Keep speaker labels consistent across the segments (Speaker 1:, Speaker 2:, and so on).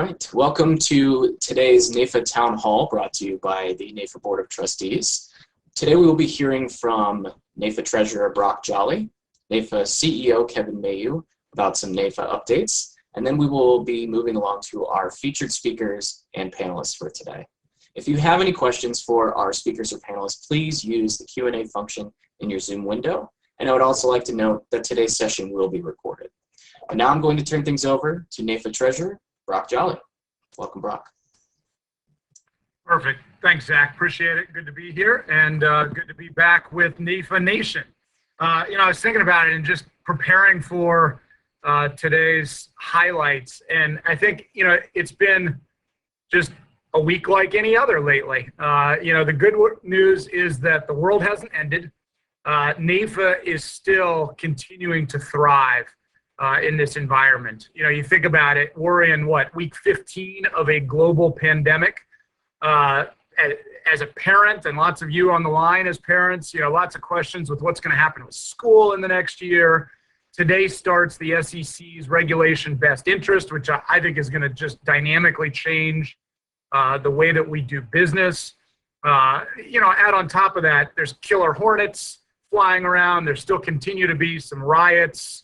Speaker 1: right, welcome to today's NAIFA Town Hall brought to you by the NAIFA Board of Trustees. Today we will be hearing from NAIFA Treasurer Brock Jolly, NAIFA CEO Kevin Mayu about some NAIFA updates, and then we will be moving along to our featured speakers and panelists for today. If you have any questions for our speakers or panelists, please use the Q&A function in your Zoom window. And I would also like to note that today's session will be recorded. And now I'm going to turn things over to NAIFA Treasurer Brock Jolly. Welcome, Brock.
Speaker 2: Perfect. Thanks, Zach. Appreciate it. Good to be here and good to be back with NAIFA Nation. I was thinking about it and just preparing for today's highlights. And I think, it's been just a week like any other lately. The good news is that the world hasn't ended. NAIFA is still continuing to thrive in this environment. You think about it, we're in week 15 of a global pandemic. As a parent, and lots of you on the line as parents, lots of questions with what's going to happen with school in the next year. Today starts the SEC's regulation best interest, which I think is going to just dynamically change the way that we do business. Add on top of that, there's killer hornets flying around. There still continue to be some riots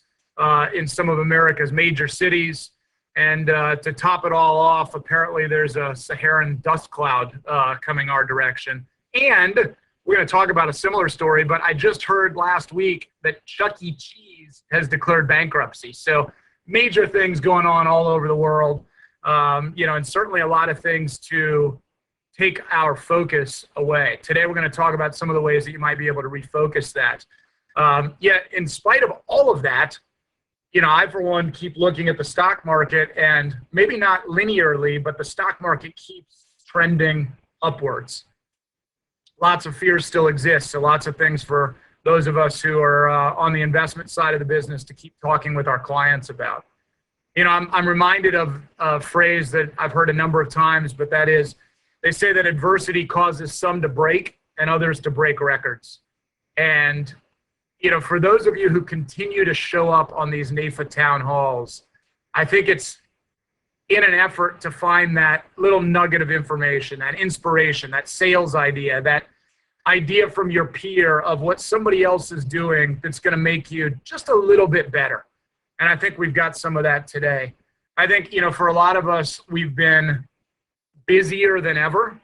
Speaker 2: in some of America's major cities. And to top it all off, apparently there's a Saharan dust cloud coming our direction. And we're going to talk about a similar story, but I just heard last week that Chuck E. Cheese has declared bankruptcy. So major things going on all over the world, and certainly a lot of things to take our focus away. Today, we're going to talk about some of the ways that you might be able to refocus that. Yet, in spite of all of that, I, for one, keep looking at the stock market, and maybe not linearly, but the stock market keeps trending upwards. Lots of fears still exist, so lots of things for those of us who are on the investment side of the business to keep talking with our clients about. I'm reminded of a phrase that I've heard a number of times, but that is, they say that adversity causes some to break and others to break records. And for those of you who continue to show up on these NAIFA town halls, I think it's in an effort to find that little nugget of information, that inspiration, that sales idea, that idea from your peer of what somebody else is doing that's going to make you just a little bit better. And I think we've got some of that today. I think, for a lot of us, we've been busier than ever.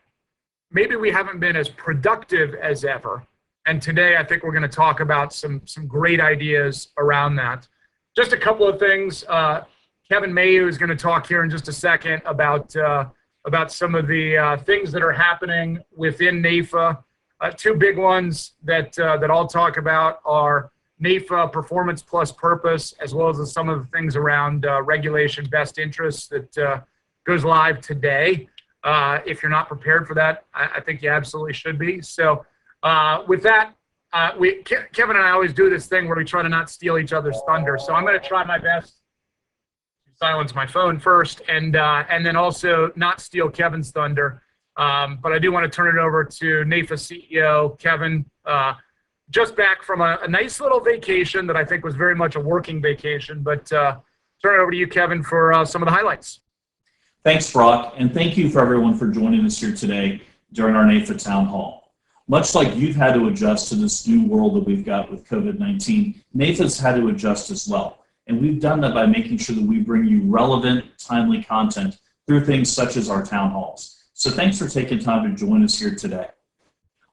Speaker 2: Maybe we haven't been as productive as ever. And today, I think we're going to talk about some great ideas around that. Just a couple of things. Kevin Mayu is going to talk here in just a second about some of the things that are happening within NAIFA. Two big ones that I'll talk about are NAIFA Performance Plus Purpose, as well as some of the things around regulation best interests that goes live today. If you're not prepared for that, I think you absolutely should be. So. With that, Kevin and I always do this thing where we try to not steal each other's thunder. So I'm going to try my best to silence my phone first and then also not steal Kevin's thunder. But I do want to turn it over to NAIFA CEO Kevin, just back from a nice little vacation that I think was very much a working vacation. But turn it over to you, Kevin, for some of the highlights.
Speaker 3: Thanks, Brock, and thank you for everyone for joining us here today during our NAIFA Town Hall. Much like you've had to adjust to this new world that we've got with COVID-19, NAIFA's had to adjust as well. And we've done that by making sure that we bring you relevant, timely content through things such as our town halls. So thanks for taking time to join us here today.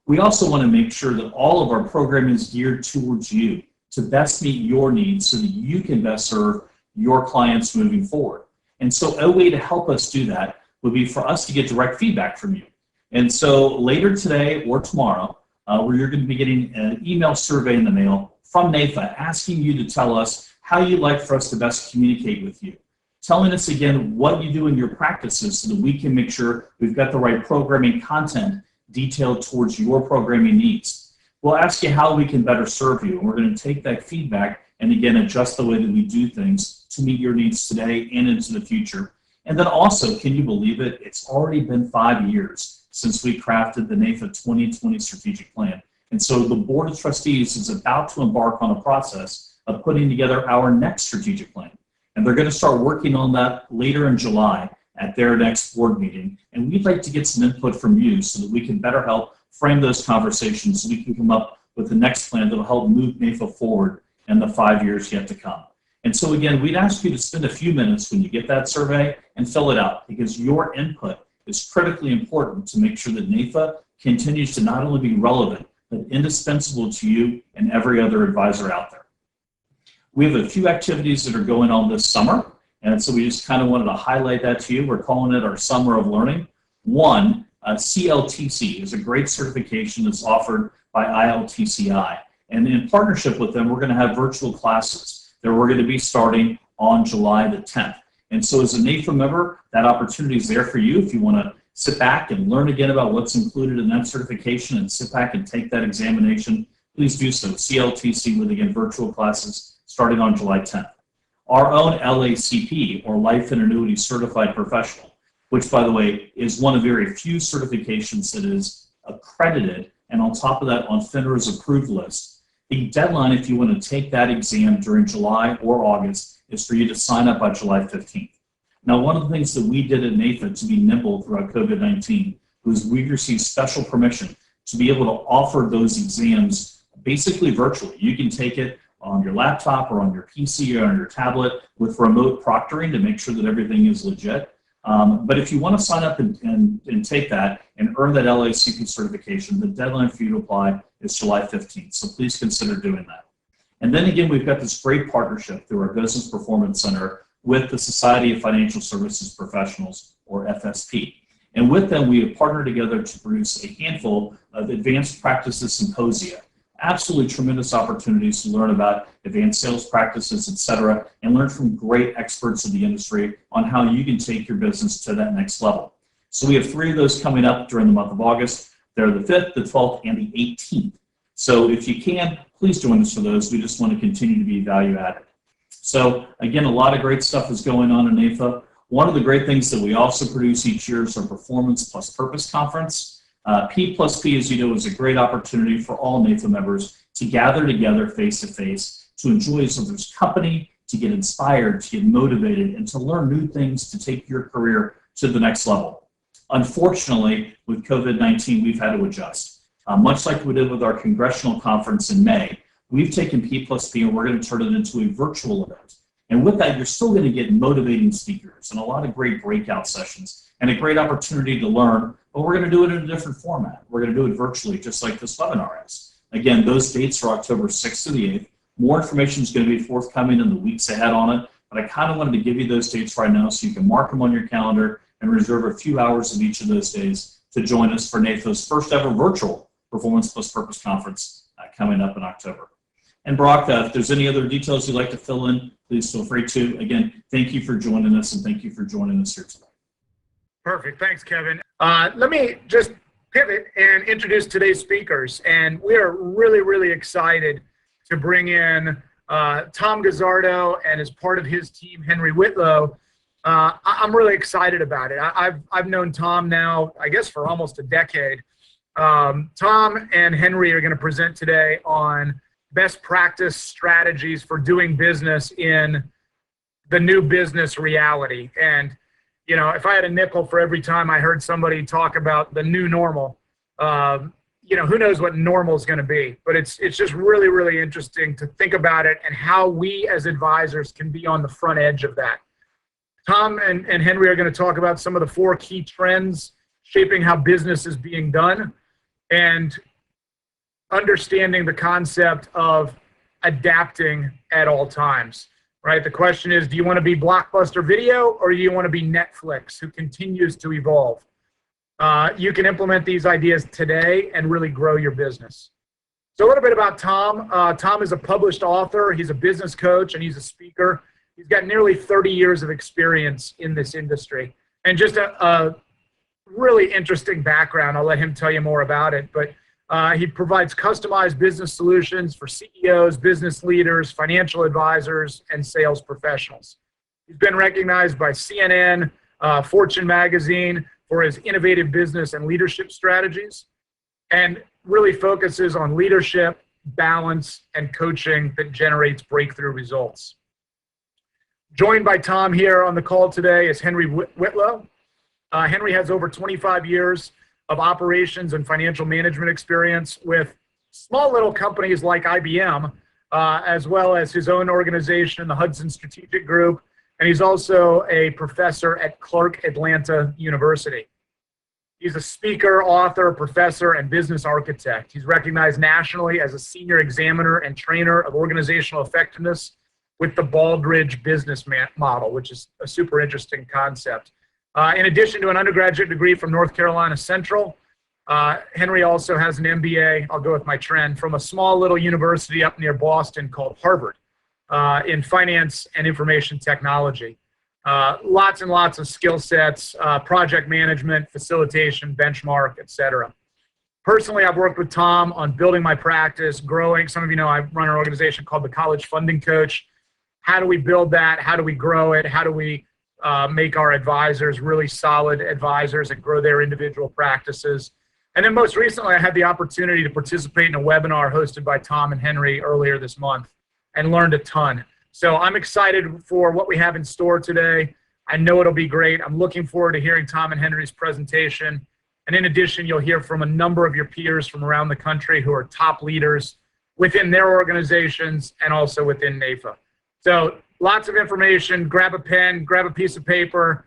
Speaker 3: We also want to make sure that all of our programming is geared towards you to best meet your needs so that you can best serve your clients moving forward. And so a way to help us do that would be for us to get direct feedback from you. And so later today or tomorrow, where you're going to be getting an email survey in the mail from NAIFA asking you to tell us how you'd like for us to best communicate with you. Telling us again what you do in your practices so that we can make sure we've got the right programming content detailed towards your programming needs. We'll ask you how we can better serve you, and we're going to take that feedback and again adjust the way that we do things to meet your needs today and into the future. And then also, can you believe it? It's already been 5 years since we crafted the NAIFA 2020 strategic plan. And so the Board of Trustees is about to embark on a process of putting together our next strategic plan. And they're going to start working on that later in July. at their next board meeting, and we'd like to get some input from you so that we can better help frame those conversations so we can come up with the next plan that will help move NAIFA forward in the 5 years yet to come. And so again, we'd ask you to spend a few minutes when you get that survey and fill it out, because your input is critically important to make sure that NAIFA continues to not only be relevant, but indispensable to you and every other advisor out there. We have a few activities that are going on this summer, and so we just kind of wanted to highlight that to you. We're calling it our Summer of Learning. One, CLTC is a great certification that's offered by ILTCI. And in partnership with them, we're going to have virtual classes that we're going to be starting on July the 10th. And so as a NAIFA member, that opportunity is there for you if you want to sit back and learn again about what's included in that certification and sit back and take that examination. Please do so. CLTC with, again, virtual classes starting on July 10th. Our own LACP, or Life and Annuity Certified Professional, which, by the way, is one of very few certifications that is accredited, and on top of that, on FINRA's approved list. The deadline, if you want to take that exam during July or August, is for you to sign up by July 15th. Now, one of the things that we did at NAIFA to be nimble throughout COVID-19 was we received special permission to be able to offer those exams basically virtually. You can take it on your laptop or on your PC or on your tablet with remote proctoring to make sure that everything is legit. But if you want to sign up and take that and earn that LACP certification, the deadline for you to apply is July 15th. So please consider doing that. And then again, we've got this great partnership through our Business Performance Center with the Society of Financial Services Professionals, or FSP. And with them, we have partnered together to produce a handful of advanced practices symposia. Absolutely tremendous opportunities to learn about advanced sales practices, et cetera, and learn from great experts in the industry on how you can take your business to that next level. So we have 3 of those coming up during the month of August. They're the 5th, the 12th, and the 18th. So if you can, please join us for those. We just want to continue to be value added. So again, a lot of great stuff is going on in NAIFA. One of the great things that we also produce each year is our Performance Plus Purpose Conference. P plus P, as you know, is a great opportunity for all NAIFA members to gather together face-to-face to enjoy each other's company, to get inspired, to get motivated, and to learn new things to take your career to the next level. Unfortunately, with COVID-19, we've had to adjust. Much like we did with our congressional conference in May, we've taken P plus P and we're going to turn it into a virtual event. And with that, you're still going to get motivating speakers and a lot of great breakout sessions and a great opportunity to learn, but we're going to do it in a different format. We're going to do it virtually, just like this webinar is. Again, those dates are October 6th to the 8th. More information is going to be forthcoming in the weeks ahead on it, but I kind of wanted to give you those dates right now so you can mark them on your calendar and reserve a few hours of each of those days to join us for NAIFA's first ever virtual Performance Plus Purpose Conference coming up in October. And Brock, if there's any other details you'd like to fill in, please feel free to. Again, thank you for joining us, and thank you for joining us here today.
Speaker 2: Perfect. Thanks, Kevin. Let me just pivot and introduce today's speakers. And we are really, really excited to bring in Tom GUZZARDO and as part of his team, Henry Whitlow. I'm really excited about it. I've known Tom now, I guess, for almost a decade. Tom and Henry are going to present today on best practice strategies for doing business in the new business reality. And, you know, if I had a nickel for every time I heard somebody talk about the new normal, you know, who knows what normal is going to be. But it's just really, really interesting to think about it and how we as advisors can be on the front edge of that. Tom and Henry are going to talk about some of the 4 key trends shaping how business is being done and understanding the concept of adapting at all times, right? The question is, do you want to be Blockbuster Video or do you want to be Netflix, who continues to evolve? You can implement these ideas today and really grow your business. So a little bit about Tom. Tom is a published author. He's a business coach and he's a speaker. He's got nearly 30 years of experience in this industry and just a really interesting background. I'll let him tell you more about it, but he provides customized business solutions for CEOs, business leaders, financial advisors, and sales professionals. He's been recognized by CNN, Fortune magazine for his innovative business and leadership strategies, and really focuses on leadership, balance, and coaching that generates breakthrough results. Joined by Tom here on the call today is Henry Whitlow. Henry has over 25 years of operations and financial management experience with small little companies like IBM, as well as his own organization, the Hudson Strategic Group, and he's also a professor at Clark Atlanta University. He's a speaker, author, professor, and business architect. He's recognized nationally as a senior examiner and trainer of organizational effectiveness with the Baldrige business model, which is a super interesting concept. In addition to an undergraduate degree from North Carolina Central, Henry also has an MBA, I'll go with my trend, from a small little university up near Boston called Harvard in finance and information technology. Lots and lots of skill sets, project management, facilitation, benchmark, etc. Personally, I've worked with Tom on building my practice, growing. Some of you know I run an organization called the College Funding Coach. How do we build that? How do we grow it? How do we make our advisors really solid advisors and grow their individual practices? And then most recently, I had the opportunity to participate in a webinar hosted by Tom and Henry earlier this month and learned a ton. So I'm excited for what we have in store today. I know it'll be great. I'm looking forward to hearing Tom and Henry's presentation. And in addition, you'll hear from a number of your peers from around the country who are top leaders within their organizations and also within NAIFA. So lots of information. Grab a pen, grab a piece of paper,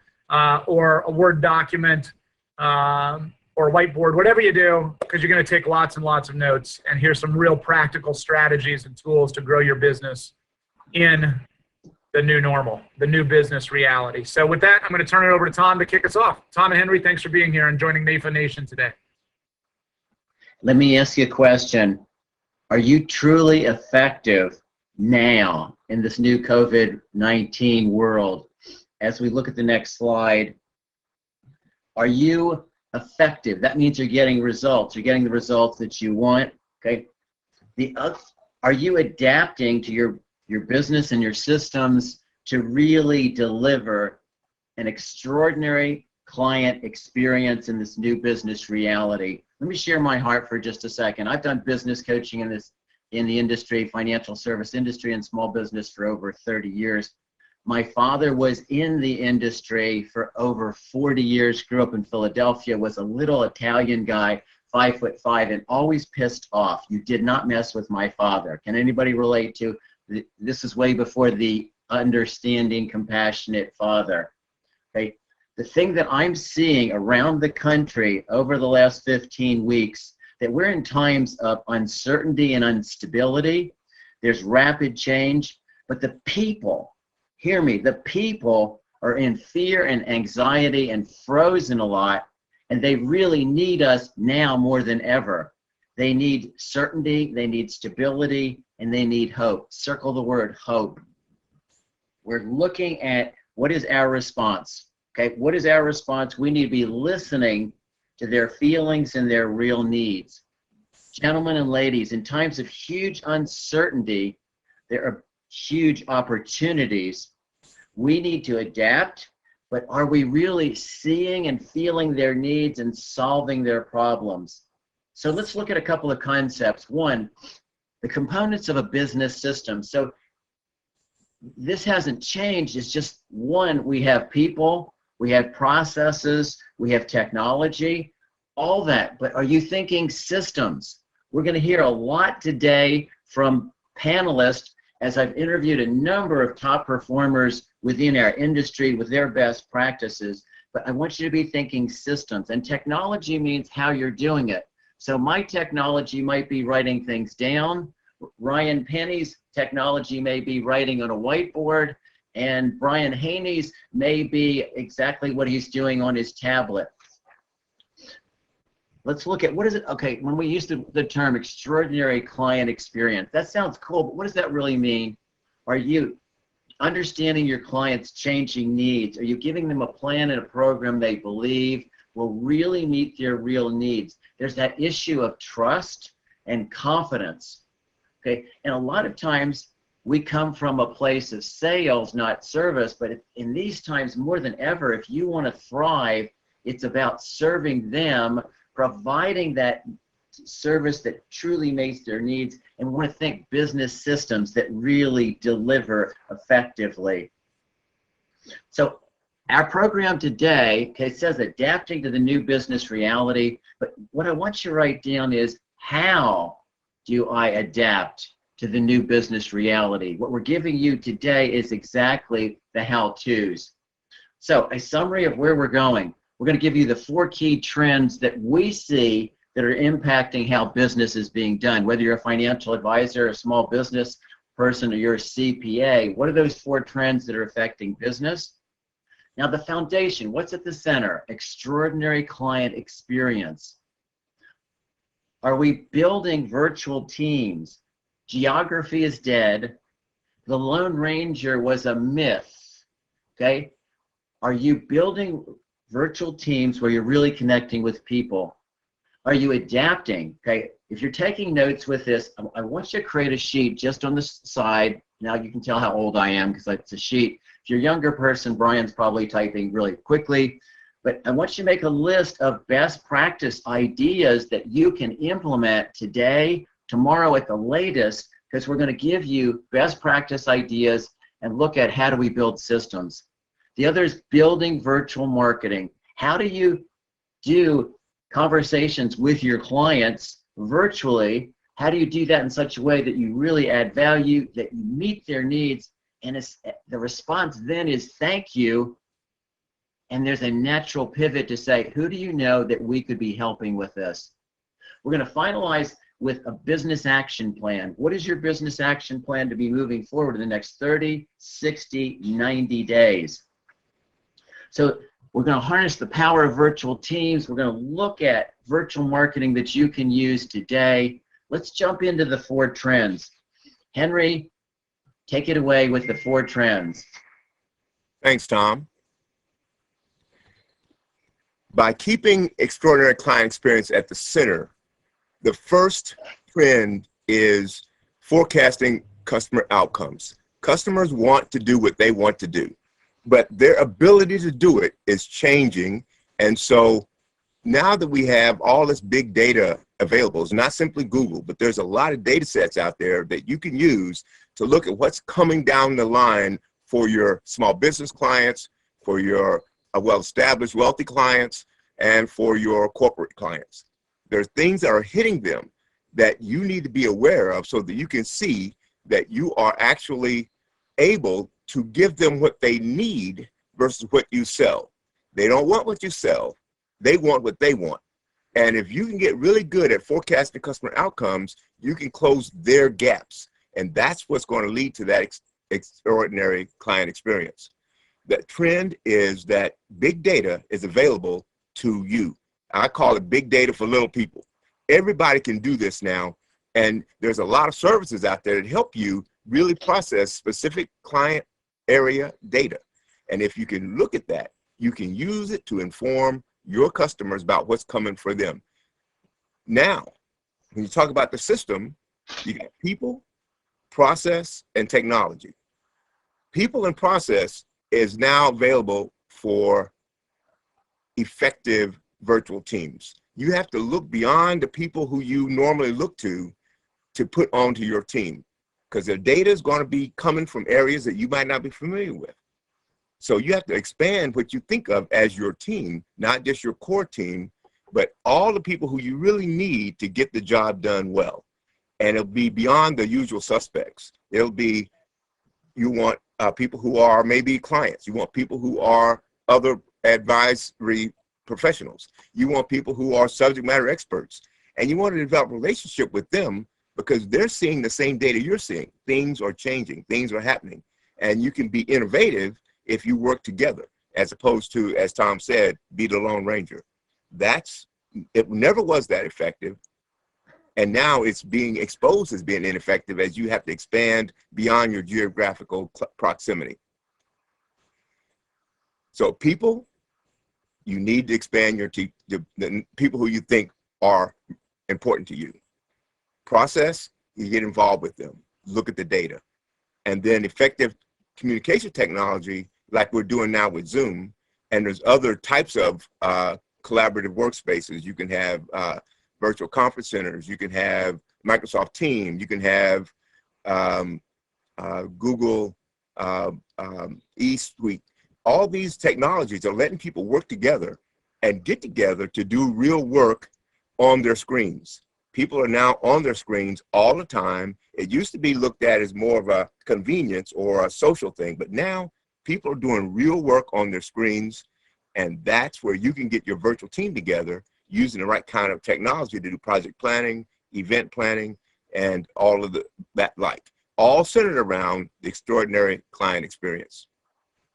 Speaker 2: or a Word document, or a whiteboard, whatever you do, because you're going to take lots and lots of notes and hear some real practical strategies and tools to grow your business in the new normal, the new business reality. So with that, I'm going to turn it over to Tom to kick us off. Tom and Henry, thanks for being here and joining NAIFA Nation today.
Speaker 4: Let me ask you a question. Are you truly effective now in this new COVID-19 world? As we look at the next slide, are you effective? That means you're getting results. You're getting the results that you want, okay? Are you adapting to your business and your systems to really deliver an extraordinary client experience in this new business reality? Let me share my heart for just a second. I've done business coaching in the industry, financial service industry, and small business for over 30 years. My father was in the industry for over 40 years, grew up in Philadelphia, was a little Italian guy, 5'5", and always pissed off. You did not mess with my father. Can anybody relate to? This is way before the understanding, compassionate father. Okay. The thing that I'm seeing around the country over the last 15 weeks, that we're in times of uncertainty and instability. There's rapid change, but the people, hear me, the people are in fear and anxiety and frozen a lot, and they really need us now more than ever. They need certainty, they need stability, and they need hope. Circle the word hope. We're looking at what is our response. Okay, what is our response? We need to be listening to their feelings and their real needs. Gentlemen and ladies, in times of huge uncertainty, there are huge opportunities. We need to adapt, but are we really seeing and feeling their needs and solving their problems? So let's look at a couple of concepts. One, the components of a business system. So this hasn't changed. It's just one, we have people, we have processes, we have technology, all that. But are you thinking systems? We're going to hear a lot today from panelists as I've interviewed a number of top performers within our industry with their best practices. But I want you to be thinking systems. And technology means how you're doing it. So my technology might be writing things down. Ryan Penny's technology may be writing on a whiteboard, and Brian Haney's may be exactly what he's doing on his tablet. Let's look at what is it? Okay, when we use the term extraordinary client experience, that sounds cool, but what does that really mean? Are you understanding your clients' changing needs? Are you giving them a plan and a program they believe will really meet their real needs? There's that issue of trust and confidence. Okay, and a lot of times we come from a place of sales, not service, but in these times more than ever, if you want to thrive, it's about serving them, providing that service that truly meets their needs, and we want to think business systems that really deliver effectively. So Our program today, okay, it says adapting to the new business reality, but what I want you to write down is how do I adapt to the new business reality? What we're giving you today is exactly the how-tos. So a summary of where we're going. We're going to give you the 4 key trends that we see that are impacting how business is being done. Whether you're a financial advisor, a small business person, or you're a CPA, what are those 4 trends that are affecting business? Now the foundation, what's at the center? Extraordinary client experience. Are we building virtual teams? Geography is dead. The Lone Ranger was a myth, okay? Are you building virtual teams where you're really connecting with people? Are you adapting? Okay, if you're taking notes with this, I want you to create a sheet just on the side. Now you can tell how old I am because it's a sheet. If you're a younger person, Brian's probably typing really quickly. But I want you to make a list of best practice ideas that you can implement today, tomorrow at the latest, because we're going to give you best practice ideas and look at how do we build systems. The other is building virtual marketing. How do you do conversations with your clients virtually? How do you do that in such a way that you really add value, that you meet their needs, and the response then is thank you, and there's a natural pivot to say, who do you know that we could be helping with this? We're going to finalize with a business action plan. What is your business action plan to be moving forward in the next 30, 60, 90 days? So we're going to harness the power of virtual teams. We're going to look at virtual marketing that you can use today. Let's jump into the 4 trends. Henry, take it away with the 4 trends.
Speaker 5: Thanks, Tom. By keeping extraordinary client experience at the center, the first trend is forecasting customer outcomes. Customers want to do what they want to do, but their ability to do it is changing. And so now that we have all this big data available, it's not simply Google, but there's a lot of data sets out there that you can use to look at what's coming down the line for your small business clients, for your well-established wealthy clients, and for your corporate clients. There's things that are hitting them that you need to be aware of so that you can see that you are actually able to give them what they need versus what you sell. They don't want what you sell. They want what they want. And if you can get really good at forecasting customer outcomes, you can close their gaps. And that's what's going to lead to that extraordinary client experience. The trend is that big data is available to you. I call it big data for little people. Everybody can do this now. And there's a lot of services out there that help you really process specific client area data. And if you can look at that, you can use it to inform your customers about what's coming for them. Now, when you talk about the system, you got people, process, and technology. People and process is now available for effective virtual teams. You have to look beyond the people who you normally look to put onto your team, because their data is going to be coming from areas that you might not be familiar with. So you have to expand what you think of as your team, not just your core team, but all the people who you really need to get the job done well. And it'll be beyond the usual suspects. It'll be, you want people who are maybe clients. You want people who are other advisory professionals. You want people who are subject matter experts. And you want to develop a relationship with them because they're seeing the same data you're seeing. Things are changing. Things are happening. And you can be innovative if you work together, as opposed to, as Tom said, be the Lone Ranger. It never was that effective. And now it's being exposed as being ineffective as you have to expand beyond your geographical proximity. So people, you need to expand your the people who you think are important to you. Process, you get involved with them, look at the data. And then effective communication technology, like we're doing now with Zoom, and there's other types of collaborative workspaces. You can have virtual conference centers, you can have Microsoft Teams, you can have Google eSuite. all these technologies are letting people work together and get together to do real work on their screens. People are now on their screens all the time. It used to be looked at as more of a convenience or a social thing, but now people are doing real work on their screens, and that's where you can get your virtual team together using the right kind of technology to do project planning, event planning, and all of that like, all centered around the extraordinary client experience.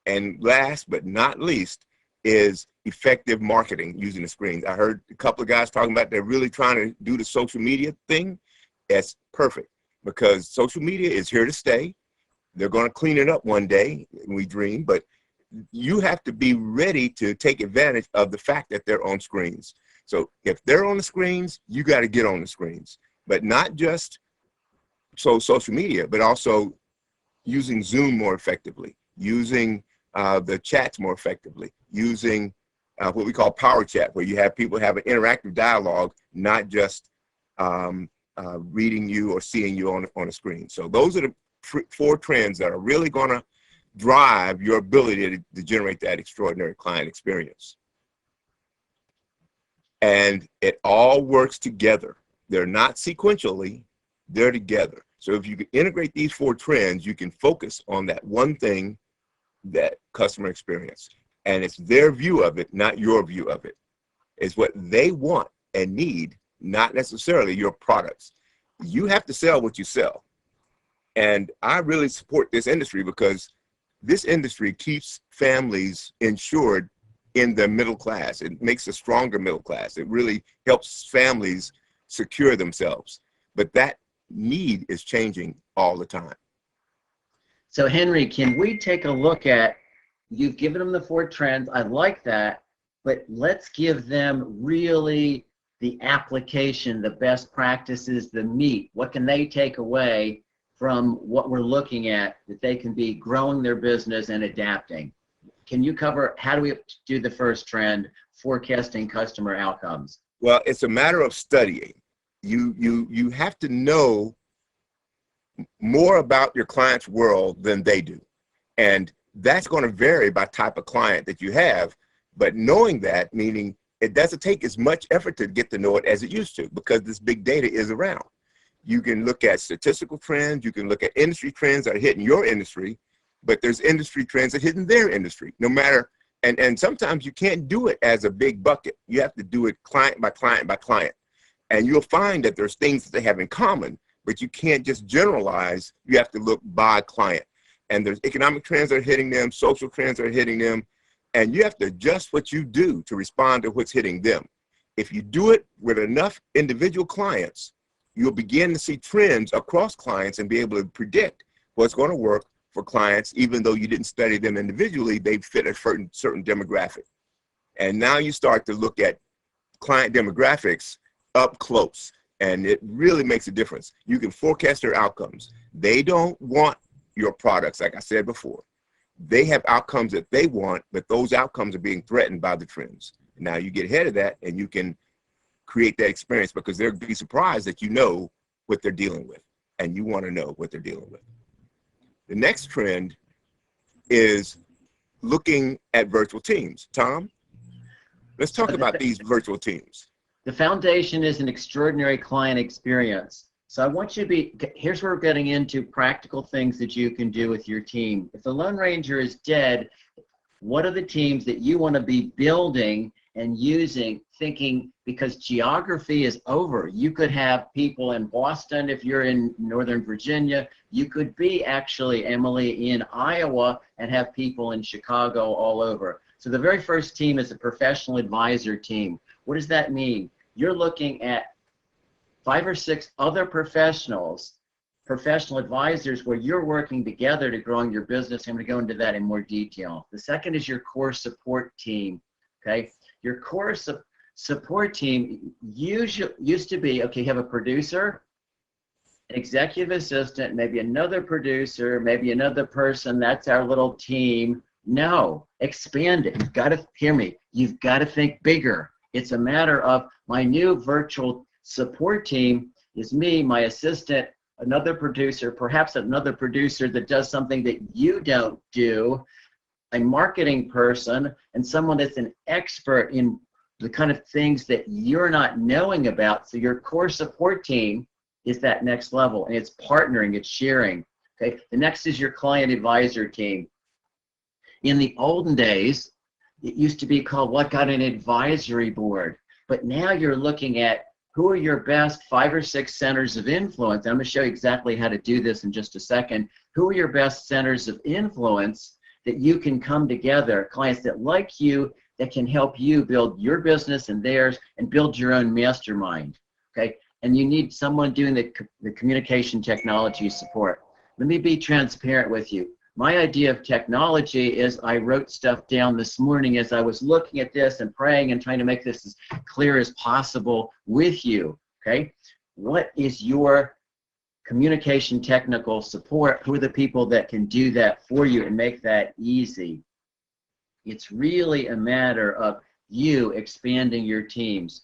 Speaker 5: And last but not least is effective marketing using the screens. I heard a couple of guys talking about they're really trying to do the social media thing. That's perfect because social media is here to stay. They're going to clean it up one day, we dream, but you have to be ready to take advantage of the fact that they're on screens. So if they're on the screens, you got to get on the screens, but not just social media, but also using Zoom more effectively, using the chats more effectively, using what we call power chat, where you have people have an interactive dialogue, not just reading you or seeing you on a screen. So those are the 4 trends that are really going to drive your ability to generate that extraordinary client experience. And it all works together. They're not sequentially, they're together. So if you can integrate these 4 trends, you can focus on that one thing, that customer experience. And it's their view of it, not your view of it. It's what they want and need, not necessarily your products. You have to sell what you sell. And I really support this industry because this industry keeps families insured in the middle class. It makes a stronger middle class. It really helps families secure themselves. But that need is changing all the time.
Speaker 4: So Henry, can we take a look at, you've given them the 4 trends, I like that, but let's give them really the application, the best practices, the meat. What can they take away from what we're looking at that they can be growing their business and adapting? Can you cover, how do we do the first trend, forecasting customer outcomes?
Speaker 5: Well, it's a matter of studying. You have to know more about your client's world than they do. And that's going to vary by type of client that you have. But knowing that, meaning it doesn't take as much effort to get to know it as it used to, because this big data is around. You can look at statistical trends, you can look at industry trends that are hitting your industry, but there's industry trends that are hitting their industry, no matter, and sometimes you can't do it as a big bucket. You have to do it client by client by client. And you'll find that there's things that they have in common, but you can't just generalize. You have to look by client. And there's economic trends that are hitting them, social trends that are hitting them, and you have to adjust what you do to respond to what's hitting them. If you do it with enough individual clients, you'll begin to see trends across clients and be able to predict what's going to work for clients. Even though you didn't study them individually, they fit a certain demographic. And now you start to look at client demographics up close, and it really makes a difference. You can forecast their outcomes. They don't want your products, like I said before. They have outcomes that they want, but those outcomes are being threatened by the trends. Now you get ahead of that and you can create that experience, because they'll be surprised that you know what they're dealing with, and you want to know what they're dealing with. The next trend is looking at virtual teams. Tom, let's talk about these virtual teams.
Speaker 4: The foundation is an extraordinary client experience. So I want you to be, here's where we're getting into practical things that you can do with your team. If the Lone Ranger is dead, what are the teams that you want to be building and using, thinking, because geography is over. You could have people in Boston if you're in Northern Virginia. You could be actually, Emily, in Iowa and have people in Chicago all over. So the very first team is a professional advisor team. What does that mean? You're looking at 5 or 6 other professionals, professional advisors, where you're working together to growing your business. I'm going to go into that in more detail. The second is your core support team. Okay, your core support team used to be, okay, you have a producer, an executive assistant, maybe another producer, maybe another person. That's our little team. No, expand it. You've got to hear me. You've got to think bigger. It's a matter of my new virtual support team is me, my assistant, another producer, perhaps another producer that does something that you don't do, a marketing person and someone that's an expert in the kind of things that you're not knowing about. So your core support team is that next level, and it's partnering, it's sharing. Okay. The next is your client advisor team. In the olden days, it used to be called what got an advisory board, but now you're looking at who are your best 5 or 6 centers of influence. I'm going to show you exactly how to do this in just a second. Who are your best centers of influence that you can come together, clients that like you, that can help you build your business and theirs and build your own mastermind, okay? And you need someone doing the communication technology support. Let me be transparent with you. My idea of technology is I wrote stuff down this morning as I was looking at this and praying and trying to make this as clear as possible with you, okay? What is your communication technical support? Who are the people that can do that for you and make that easy? It's really a matter of you expanding your teams.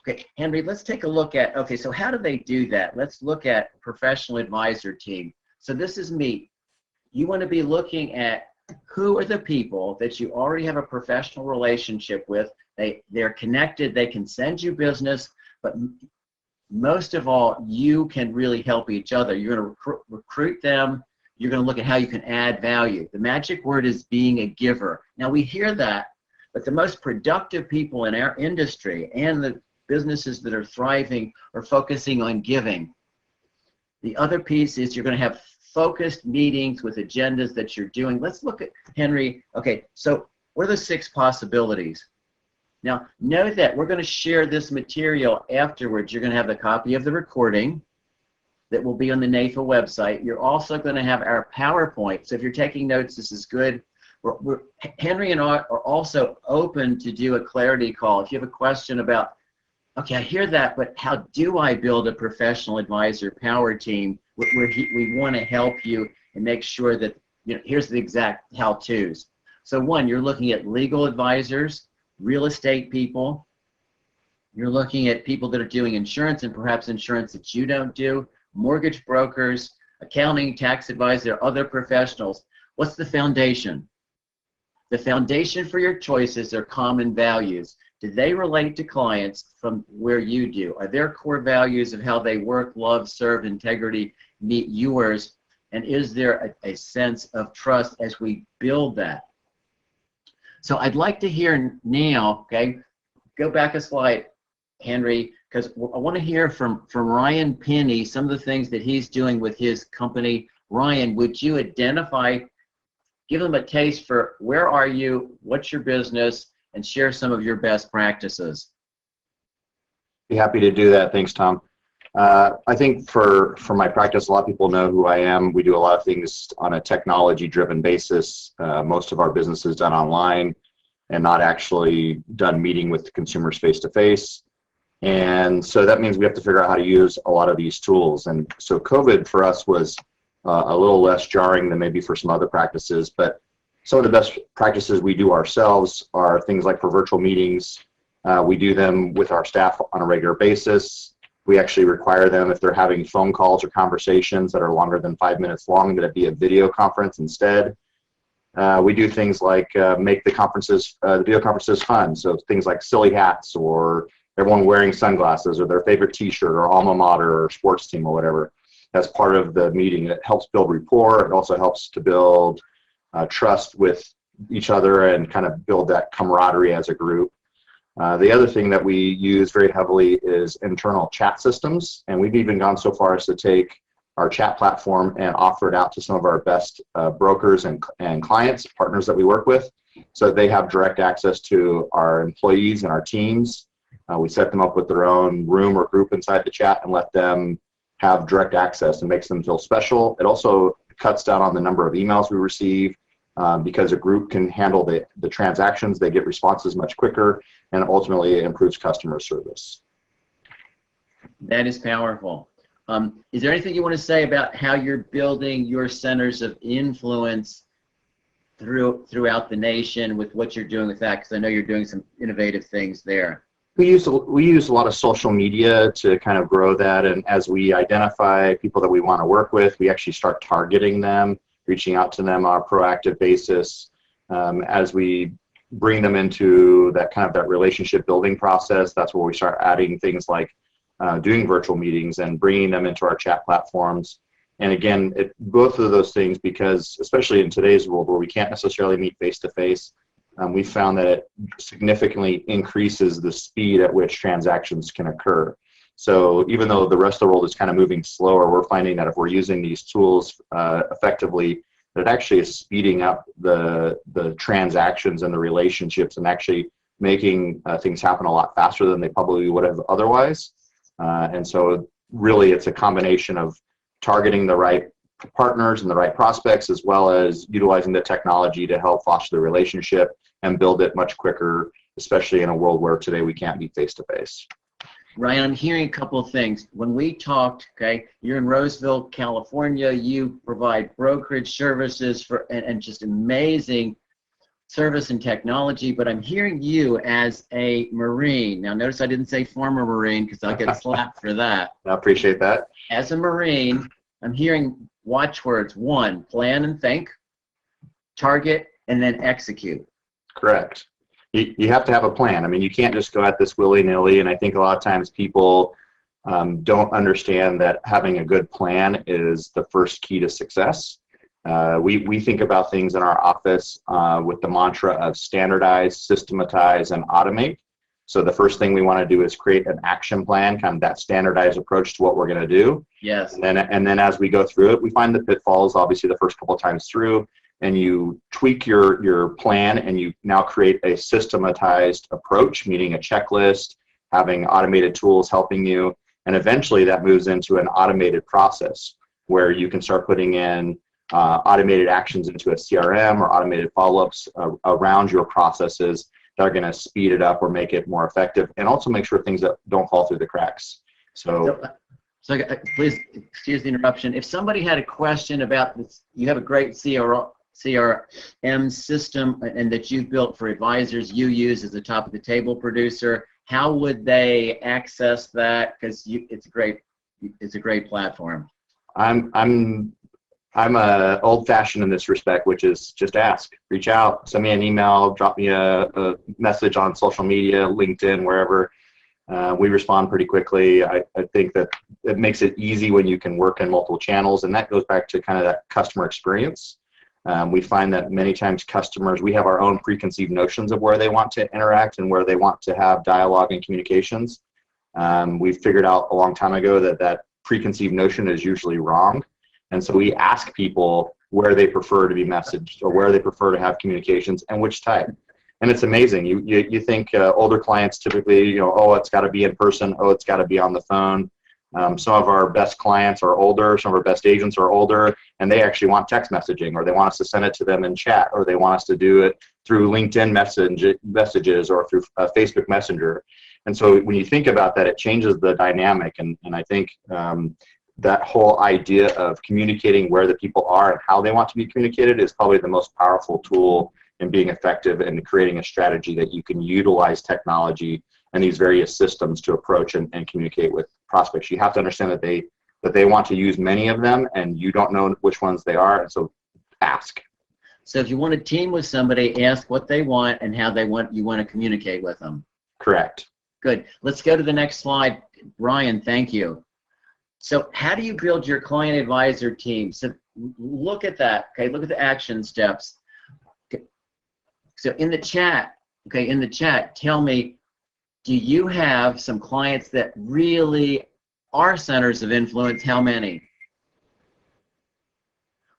Speaker 4: Okay, Henry, let's take a look at, okay, so how do they do that? Let's look at professional advisor team. So this is me. You want to be looking at who are the people that you already have a professional relationship with. They're connected, they can send you business, but most of all, you can really help each other. You're going to recruit them. You're going to look at how you can add value. The magic word is being a giver. Now we hear that, but the most productive people in our industry and the businesses that are thriving are focusing on giving. The other piece is you're going to have focused meetings with agendas that you're doing. Let's look at, Henry, okay, so what are the 6 possibilities? Now, know that we're going to share this material afterwards. You're going to have the copy of the recording that will be on the NAIFA website. You're also going to have our PowerPoint. So if you're taking notes, this is good. Henry and I are also open to do a clarity call. If you have a question about, okay, I hear that, but how do I build a professional advisor power team? We want to help you and make sure that, you know, here's the exact how-tos. So 1, you're looking at legal advisors, real estate people. You're looking at people that are doing insurance and perhaps insurance that you don't do, mortgage brokers, accounting, tax advisor, other professionals. What's the foundation? The foundation for your choices are common values. Do they relate to clients from where you do? Are their core values of how they work, love, serve, integrity meet yours? And is there a sense of trust as we build that? So I'd like to hear now, okay, go back a slide, Henry, because I want to hear from Ryan Penny, some of the things that he's doing with his company. Ryan, would you identify, give them a taste for where are you, what's your business, and share some of your best practices?
Speaker 6: Be happy to do that. Thanks, Tom. I think for my practice, a lot of people know who I am. We do a lot of things on a technology-driven basis. Most of our business is done online and not actually done meeting with the consumers face-to-face. And so that means we have to figure out how to use a lot of these tools. And so COVID for us was a little less jarring than maybe for some other practices, but some of the best practices we do ourselves are things like for virtual meetings. We do them with our staff on a regular basis. We actually require them if they're having phone calls or conversations that are longer than 5 minutes long, that it be a video conference instead. We do things like make the video conferences fun. So things like silly hats or everyone wearing sunglasses or their favorite t-shirt or alma mater or sports team or whatever. That's part of the meeting. It helps build rapport. It also helps to build trust with each other and kind of build that camaraderie as a group. The other thing that we use very heavily is internal chat systems, and we've even gone so far as to take our chat platform and offer it out to some of our best brokers and clients, partners that we work with, so that they have direct access to our employees and our teams. We set them up with their own room or group inside the chat and let them have direct access and makes them feel special. It also cuts down on the number of emails we receive because a group can handle the transactions. They get responses much quicker, and ultimately it improves customer service.
Speaker 4: That is powerful. Is there anything you want to say about how you're building your centers of influence throughout the nation with what you're doing with that? Because I know you're doing some innovative things there.
Speaker 6: We use a lot of social media to kind of grow that, and as we identify people that we want to work with, we actually start targeting them, reaching out to them on a proactive basis. As we bring them into that kind of that relationship building process, that's where we start adding things like doing virtual meetings and bringing them into our chat platforms. And again, both of those things, because especially in today's world where we can't necessarily meet face-to-face, we found that it significantly increases the speed at which transactions can occur. So even though the rest of the world is kind of moving slower, we're finding that if we're using these tools effectively, that it actually is speeding up the transactions and the relationships and actually making things happen a lot faster than they probably would have otherwise. And so really it's a combination of targeting the right partners and the right prospects, as well as utilizing the technology to help foster the relationship and build it much quicker, especially in a world where today we can't meet face-to-face.
Speaker 4: Ryan, I'm hearing a couple of things. When we talked, okay, you're in Roseville, California. You provide brokerage services for and just amazing service and technology. But I'm hearing you as a Marine. Now, notice I didn't say former Marine because I'll get slapped for that.
Speaker 6: I appreciate that.
Speaker 4: As a Marine, I'm hearing watchwords. 1, plan and think, target, and then execute.
Speaker 6: Correct. You have to have a plan. I mean, you can't just go at this willy-nilly, and I think a lot of times people don't understand that having a good plan is the first key to success. We think about things in our office with the mantra of standardize, systematize, and automate. So the first thing we want to do is create an action plan, kind of that standardized approach to what we're going to do.
Speaker 4: Yes.
Speaker 6: And then as we go through it, we find the pitfalls, obviously, the first couple of times through, and you tweak your plan, and you now create a systematized approach, meaning a checklist, having automated tools helping you, and eventually that moves into an automated process where you can start putting in automated actions into a CRM or automated follow-ups around your processes that are going to speed it up or make it more effective, and also make sure things that don't fall through the cracks. So
Speaker 4: please excuse the interruption. If somebody had a question about this, you have a great CRM system and that you've built for advisors you use as a top of the table producer, how would they access that? Because it's a great platform.
Speaker 6: I'm old-fashioned in this respect, which is just ask, reach out, send me an email, drop me a message on social media, LinkedIn, wherever. We respond pretty quickly. I think that it makes it easy when you can work in multiple channels, and that goes back to kind of that customer experience. We find that many times customers, we have our own preconceived notions of where they want to interact and where they want to have dialogue and communications. We figured out a long time ago that preconceived notion is usually wrong. And so we ask people where they prefer to be messaged or where they prefer to have communications and which type. And it's amazing. You think older clients typically, oh, it's got to be in person. Oh, it's got to be on the phone. Some of our best clients are older. Some of our best agents are older, and they actually want text messaging, or they want us to send it to them in chat, or they want us to do it through LinkedIn messages or through Facebook Messenger. And so when you think about that, it changes the dynamic. And I think that whole idea of communicating where the people are and how they want to be communicated is probably the most powerful tool in being effective and creating a strategy that you can utilize technology and these various systems to approach and communicate with prospects. You have to understand that they want to use many of them, and you don't know which ones they are, and so ask.
Speaker 4: So if you want to team with somebody, ask what they want and how you want to communicate with them.
Speaker 6: Correct.
Speaker 4: Good. Let's go to the next slide. Brian, thank you. So how do you build your client advisor team? So look at that, okay? Look at the action steps. Okay. So in the chat, tell me, do you have some clients that really are centers of influence? How many?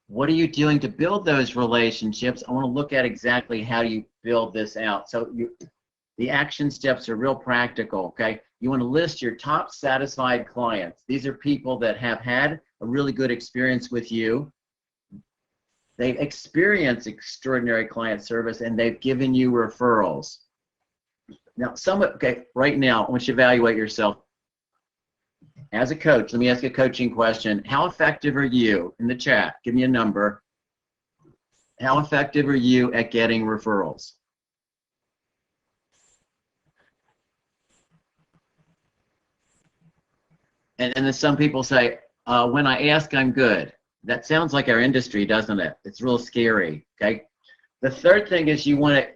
Speaker 4: What are you doing to build those relationships? I want to look at exactly how you build this out. So the action steps are real practical, okay? You want to list your top satisfied clients. These are people that have had a really good experience with you. They've experienced extraordinary client service, and they've given you referrals. Now, right now, I want you to evaluate yourself. As a coach, let me ask you a coaching question. How effective are you, in the chat, give me a number, how effective are you at getting referrals? And then some people say, when I ask, I'm good. That sounds like our industry, doesn't it? It's real scary, okay? The third thing is you want to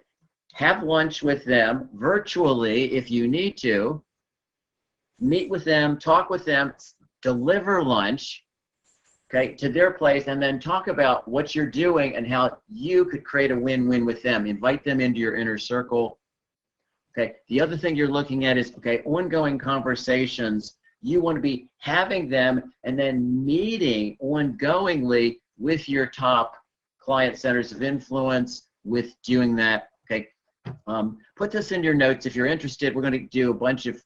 Speaker 4: have lunch with them virtually if you need to, meet with them, talk with them, deliver lunch, okay, to their place, and then talk about what you're doing and how you could create a win-win with them. Invite them into your inner circle. Okay, the other thing you're looking at is, okay, ongoing conversations. You want to be having them and then meeting ongoingly with your top client centers of influence with doing that. Okay, put this in your notes if you're interested. We're going to do a bunch of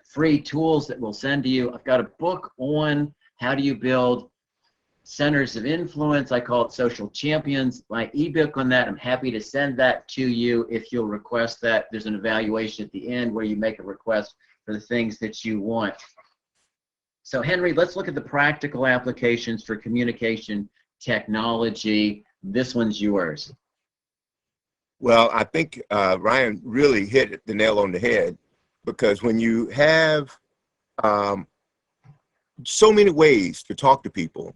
Speaker 4: free tools that we'll send to you. I've got a book on how do you build centers of influence. I call it Social Champions. My ebook on that, I'm happy to send that to you if you'll request that. There's an evaluation at the end where you make a request for the things that you want. So Henry, let's look at the practical applications for communication technology. This one's yours.
Speaker 5: Well, I think Ryan really hit the nail on the head, because when you have so many ways to talk to people,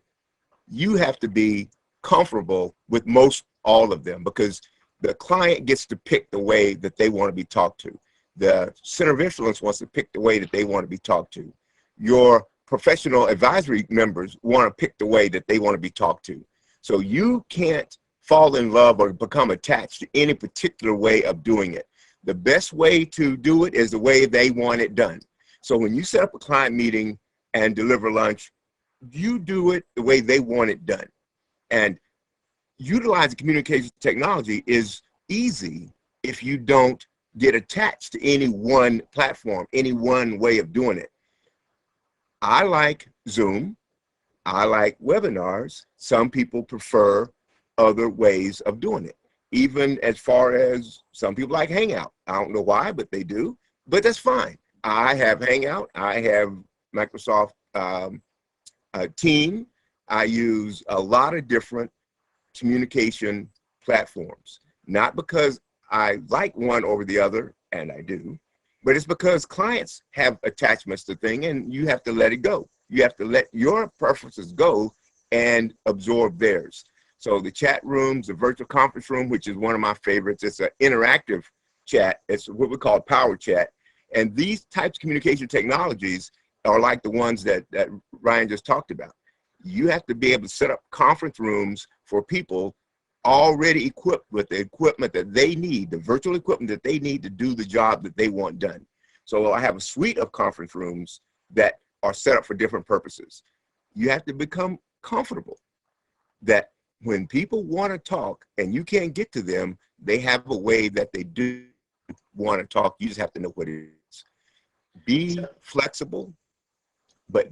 Speaker 5: you have to be comfortable with most all of them, because the client gets to pick the way that they want to be talked to. The center of influence wants to pick the way that they want to be talked to. Your professional advisory members want to pick the way that they want to be talked to. So you can't fall in love or become attached to any particular way of doing it. The best way to do it is the way they want it done. So when you set up a client meeting and deliver lunch, you do it the way they want it done. And utilizing communication technology is easy if you don't get attached to any one platform, any one way of doing it. I like Zoom. I like webinars. Some people prefer other ways of doing it. Even as far as some people like Hangout. I don't know why, but they do. But that's fine. I have Hangout. I have Microsoft Team. I use a lot of different communication platforms. Not because I like one over the other, and I do, but it's because clients have attachments to things, and you have to let it go. You have to let your preferences go and absorb theirs. So the chat rooms, the virtual conference room, which is one of my favorites, it's an interactive chat. It's what we call power chat. And these types of communication technologies are like the ones that Ryan just talked about. You have to be able to set up conference rooms for people already equipped with the equipment that they need, the virtual equipment that they need to do the job that they want done. So I have a suite of conference rooms that are set up for different purposes. You have to become comfortable that when people want to talk and you can't get to them, they have a way that they do want to talk. You just have to know what it is. Be flexible, but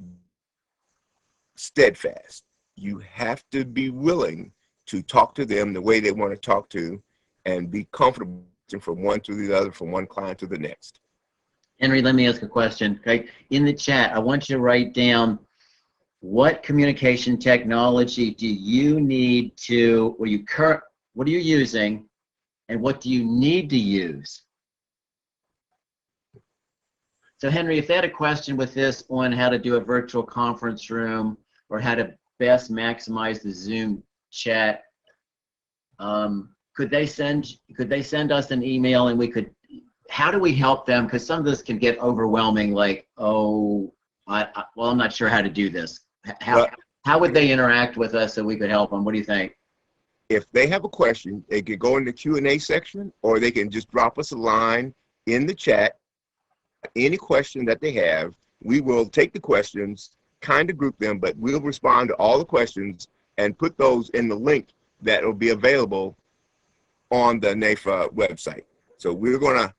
Speaker 5: steadfast. You have to be willing to talk to them the way they want to talk to, and be comfortable from one to the other, from one client to the next.
Speaker 4: Henry, let me ask a question. Okay, in the chat, I want you to write down what communication technology do you need to, what are you using, and what do you need to use? So Henry, if they had a question with this on how to do a virtual conference room or how to best maximize the Zoom chat, could they send us an email and we could, how do we help them? Because some of this can get overwhelming, like, oh, well, I'm not sure how to do this. How would they interact with us so we could help them? What do you think?
Speaker 5: If they have a question, they can go in the Q&A section, or they can just drop us a line in the chat. Any question that they have, we will take the questions, kind of group them, but we'll respond to all the questions and put those in the link that will be available on the NAIFA website. So we're gonna,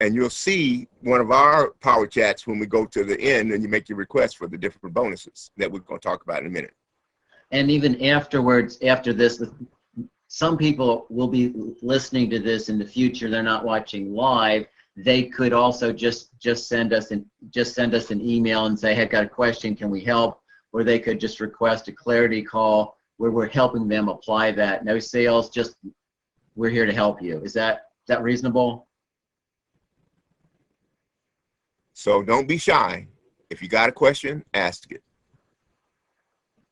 Speaker 5: and you'll see one of our power chats when we go to the end and you make your request for the different bonuses that we're gonna talk about in a minute.
Speaker 4: And even afterwards, after this, some people will be listening to this in the future. They're not watching live. They could also just send us an email and say, hey, I've got a question, can we help? Or they could just request a clarity call where we're helping them apply that. No sales, just we're here to help you. Is that reasonable?
Speaker 5: So don't be shy. If you got a question, ask it.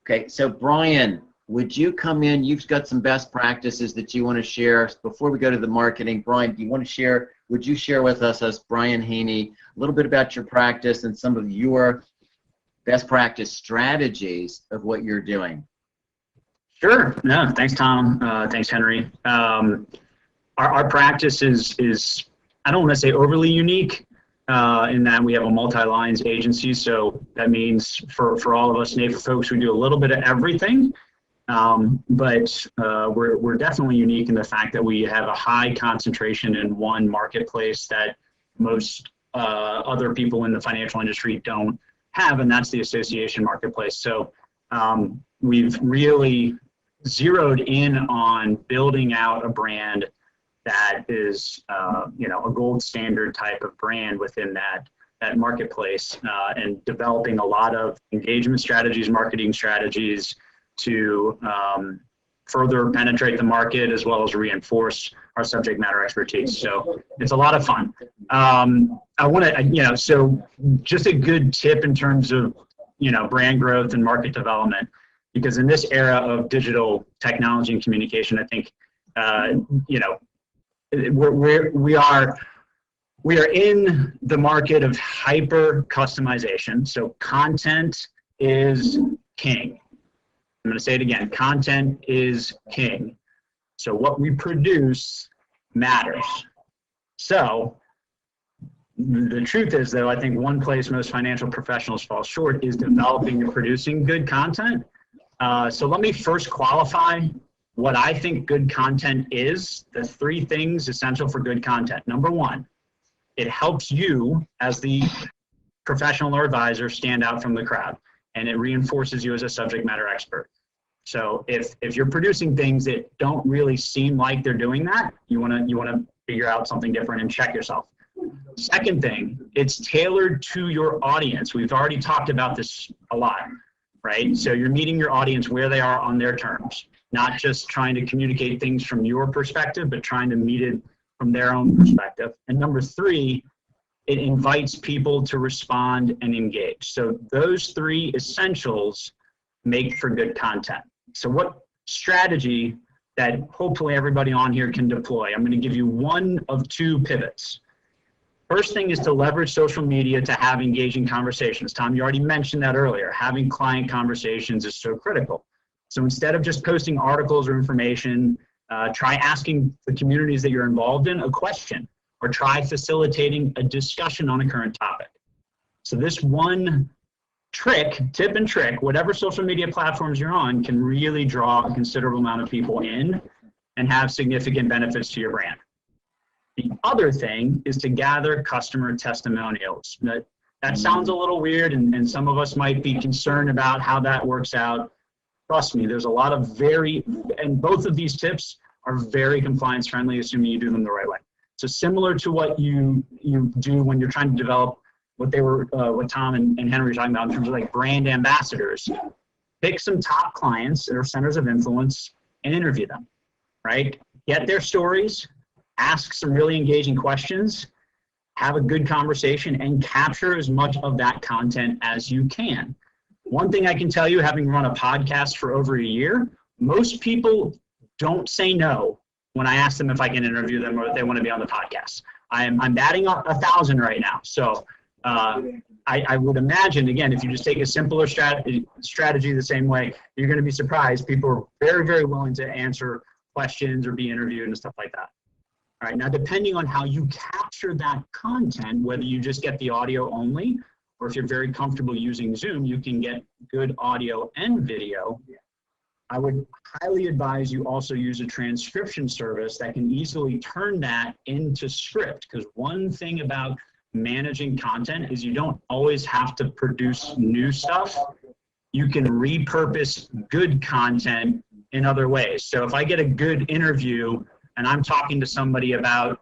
Speaker 4: Okay, so Brian, would you come in? You've got some best practices that you want to share. Before we go to the marketing, Brian, do you want to share, would you share with us, as Brian Haney, a little bit about your practice and some of your best practice strategies of what you're doing?
Speaker 7: Sure. No, thanks, Tom. Thanks, Henry. Our practice is, I don't want to say overly unique, in that we have a multi-lines agency. So that means for all of us NAIFA folks, we do a little bit of everything. But we're definitely unique in the fact that we have a high concentration in one marketplace that most other people in the financial industry don't have, and that's the association marketplace. So we've really zeroed in on building out a brand that is, you know, a gold standard type of brand within that marketplace, and developing a lot of engagement strategies, marketing strategies to further penetrate the market as well as reinforce our subject matter expertise. So it's a lot of fun. I want to, you know, so just a good tip in terms of, you know, brand growth and market development, because in this era of digital technology and communication, I think, you know, we are in the market of hyper customization. So content is king. I'm going to say it again. Content is king. So what we produce matters. So the truth is, though, I think one place most financial professionals fall short is developing and producing good content. So let me first qualify what I think good content is. The 3 things essential for good content. Number 1, it helps you as the professional or advisor stand out from the crowd, and it reinforces you as a subject matter expert. So if you're producing things that don't really seem like they're doing that, you want to figure out something different and check yourself. Second thing, it's tailored to your audience. We've already talked about this a lot, right? So you're meeting your audience where they are on their terms, not just trying to communicate things from your perspective, but trying to meet it from their own perspective. And number 3, it invites people to respond and engage. So those 3 essentials make for good content. So what strategy that hopefully everybody on here can deploy? I'm going to give you one of 2 pivots. First thing is to leverage social media to have engaging conversations. Tom, you already mentioned that earlier. Having client conversations is so critical. So instead of just posting articles or information, try asking the communities that you're involved in a question, or try facilitating a discussion on a current topic. So this one tip and trick, whatever social media platforms you're on, can really draw a considerable amount of people in and have significant benefits to your brand. The other thing is to gather customer testimonials. That sounds a little weird, and some of us might be concerned about how that works out. Trust me, there's a lot of and both of these tips are very compliance friendly, assuming you do them the right way. So similar to what you do when you're trying to develop what Tom and Henry were talking about in terms of like brand ambassadors, pick some top clients or centers of influence and interview them, right? Get their stories, ask some really engaging questions, have a good conversation, and capture as much of that content as you can. One thing I can tell you, having run a podcast for over a year, most people don't say no when I ask them if I can interview them or if they want to be on the podcast. I'm batting 1,000 right now. So I would imagine, again, if you just take a simpler strategy the same way, you're going to be surprised. People are very, very willing to answer questions or be interviewed and stuff like that. All right, now depending on how you capture that content, whether you just get the audio only, or if you're very comfortable using Zoom, you can get good audio and video. I would highly advise you also use a transcription service that can easily turn that into script, because one thing about managing content is you don't always have to produce new stuff. You can repurpose good content in other ways. So if I get a good interview and I'm talking to somebody about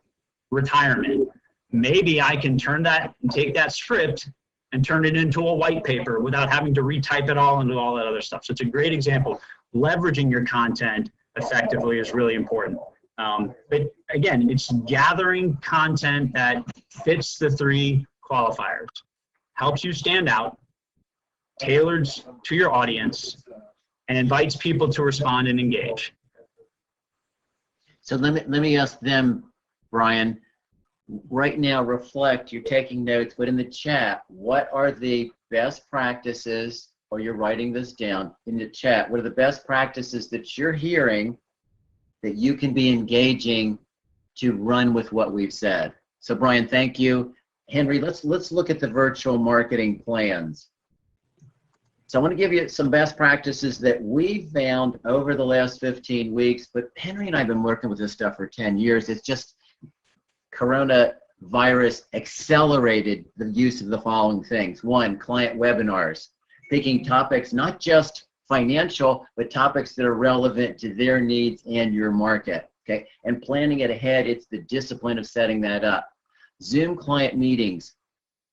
Speaker 7: retirement, maybe I can turn that and take that script and turn it into a white paper without having to retype it all and do all that other stuff. So it's a great example. Leveraging your content effectively is really important. But again, it's gathering content that fits the 3 qualifiers, helps you stand out, tailored to your audience, and invites people to respond and engage.
Speaker 4: So let me ask them, Brian, right now reflect, you're taking notes, but in the chat, what are the best practices, or you're writing this down in the chat, what are the best practices that you're hearing that you can be engaging to run with what we've said? So Brian, thank you. Henry, let's look at the virtual marketing plans. So I want to give you some best practices that we found over the last 15 weeks, but Henry and I have been working with this stuff for 10 years. It's just coronavirus accelerated the use of the following things. One, client webinars, picking topics, not just financial, but topics that are relevant to their needs and your market, okay? And planning it ahead, it's the discipline of setting that up. Zoom client meetings,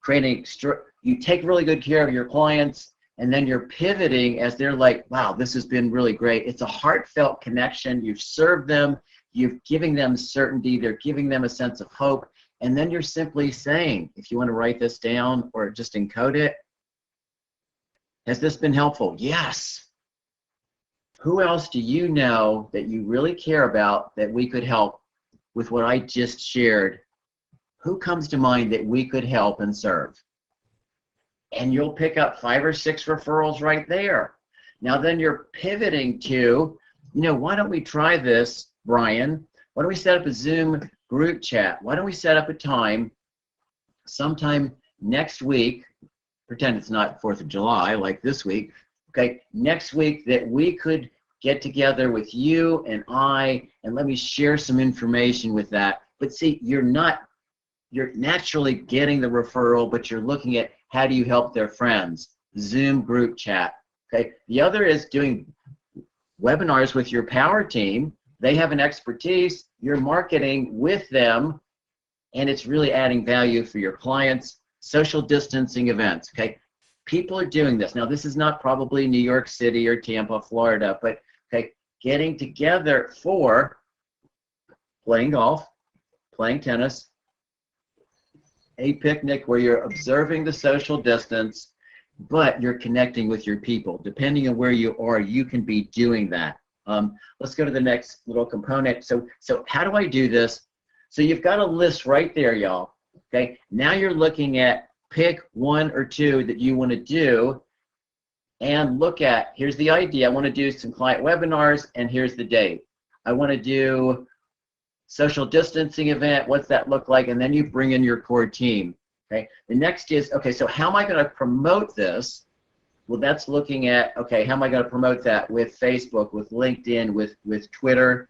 Speaker 4: you take really good care of your clients, and then you're pivoting as they're like, wow, this has been really great. It's a heartfelt connection. You've served them, you've given them certainty, they're giving them a sense of hope, and then you're simply saying, if you want to write this down or just encode it, has this been helpful? Yes. Who else do you know that you really care about that we could help with what I just shared? Who comes to mind that we could help and serve? And you'll pick up 5 or 6 referrals right there. Now then you're pivoting to, why don't we try this, Brian? Why don't we set up a Zoom group chat? Why don't we set up a time sometime next week, pretend it's not 4th of July like this week, okay, next week, that we could get together with you and I, and let me share some information with that. But see, you're naturally getting the referral, but you're looking at how do you help their friends? Zoom group chat, okay? The other is doing webinars with your power team. They have an expertise, you're marketing with them, and it's really adding value for your clients. Social distancing events, okay? People are doing this. Now, this is not probably New York City or Tampa, Florida, but okay, getting together for playing golf, playing tennis, a picnic where you're observing the social distance, but you're connecting with your people. Depending on where you are, you can be doing that. Let's go to the next little component. So how do I do this? So you've got a list right there, y'all. Okay, now you're looking at pick 1 or 2 that you want to do and look at, here's the idea. I want to do some client webinars, and here's the date. I want to do social distancing event, what's that look like? And then you bring in your core team, okay? The next is, okay, so how am I going to promote this? Well, that's looking at, okay, how am I going to promote that with Facebook, with LinkedIn, with Twitter?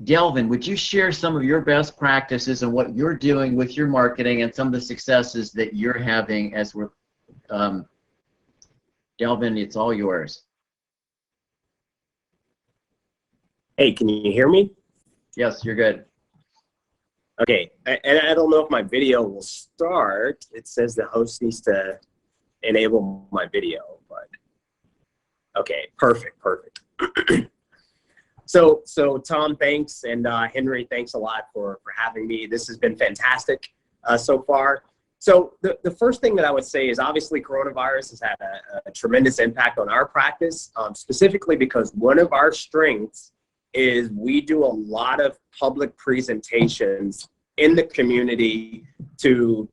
Speaker 4: Delvin, would you share some of your best practices and what you're doing with your marketing and some of the successes that you're having as we're, Delvin, it's all yours.
Speaker 8: Hey, can you hear me?
Speaker 4: Yes, you're good.
Speaker 8: Okay, and I don't know if my video will start. It says the host needs to enable my video, but okay, perfect. So Tom, thanks, and Henry, thanks a lot for having me. This has been fantastic so far. So the first thing that I would say is obviously coronavirus has had a tremendous impact on our practice, specifically because one of our strengths is we do a lot of public presentations in the community to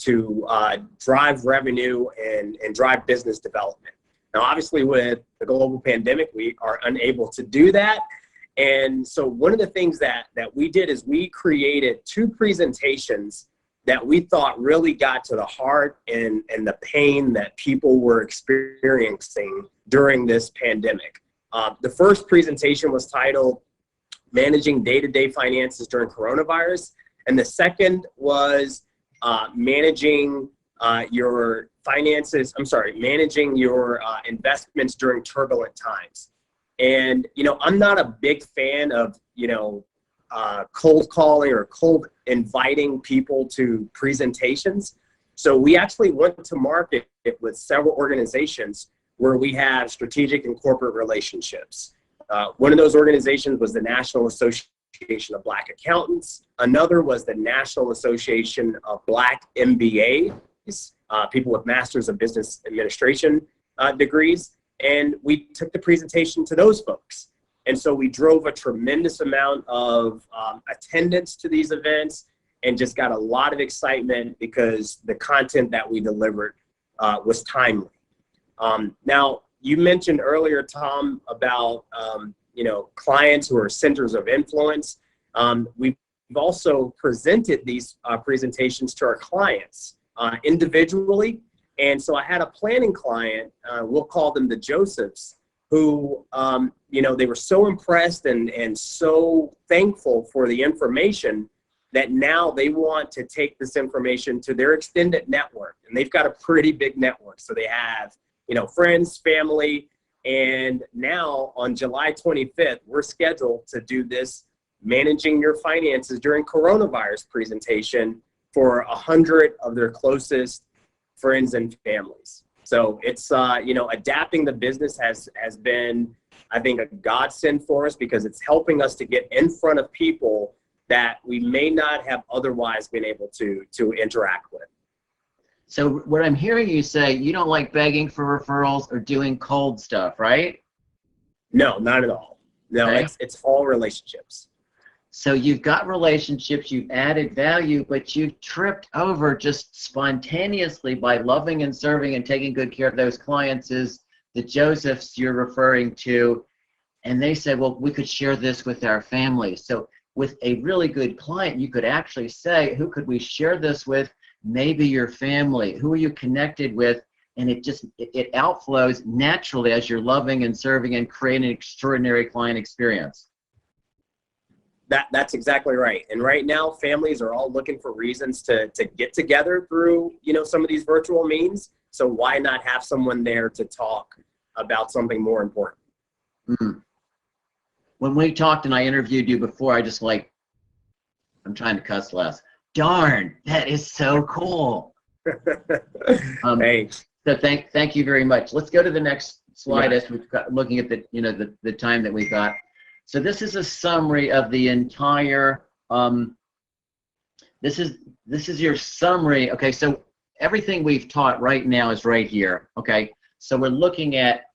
Speaker 8: drive revenue and drive business development. Now, obviously with the global pandemic, we are unable to do that. And so one of the things that we did is we created 2 presentations that we thought really got to the heart and the pain that people were experiencing during this pandemic. The first presentation was titled Managing Day-to-Day Finances During Coronavirus. And the second was managing your finances, managing your investments during turbulent times. And, I'm not a big fan of, cold calling or cold inviting people to presentations. So we actually went to market with several organizations where we have strategic and corporate relationships. One of those organizations was the National Association of Black Accountants. Another was the National Association of Black MBAs, people with Masters of Business Administration degrees. and we took the presentation to those folks. And so we drove a tremendous amount of attendance to these events and just got a lot of excitement because the content that we delivered was timely. Now, you mentioned earlier, Tom, about clients who are centers of influence. We've also presented these presentations to our clients individually. And so I had a planning client, we'll call them the Josephs, who, they were so impressed and so thankful for the information that now they want to take this information to their extended network. And they've got a pretty big network. So they have, friends, family. And now on July 25th, we're scheduled to do this Managing Your Finances During Coronavirus presentation for 100 of their closest friends and families. So it's, adapting the business has been, I think, a godsend for us because it's helping us to get in front of people that we may not have otherwise been able to interact with.
Speaker 4: So what I'm hearing you say, you don't like begging for referrals or doing cold stuff, right?
Speaker 8: No, not at all. No,
Speaker 4: Okay.
Speaker 8: it's all relationships.
Speaker 4: So you've got relationships, you've added value, but you've tripped over just spontaneously by loving and serving and taking good care of those clients is the Josephs you're referring to. And they said, well, we could share this with our family. So with a really good client, you could actually say, who could we share this with? Maybe your family. Who are you connected with? And it outflows naturally as you're loving and serving and creating an extraordinary client experience.
Speaker 8: That's exactly right. And right now, families are all looking for reasons to get together through, some of these virtual means. So why not have someone there to talk about something more important?
Speaker 4: Mm. When we talked and I interviewed you before, I'm trying to cuss less. Darn, that is so cool.
Speaker 8: Thanks.
Speaker 4: So thank you very much. Let's go to the next slide as we've got looking at the time that we've got. So this is a summary of the entire. This is your summary. Okay, so everything we've taught right now is right here. Okay, so we're looking at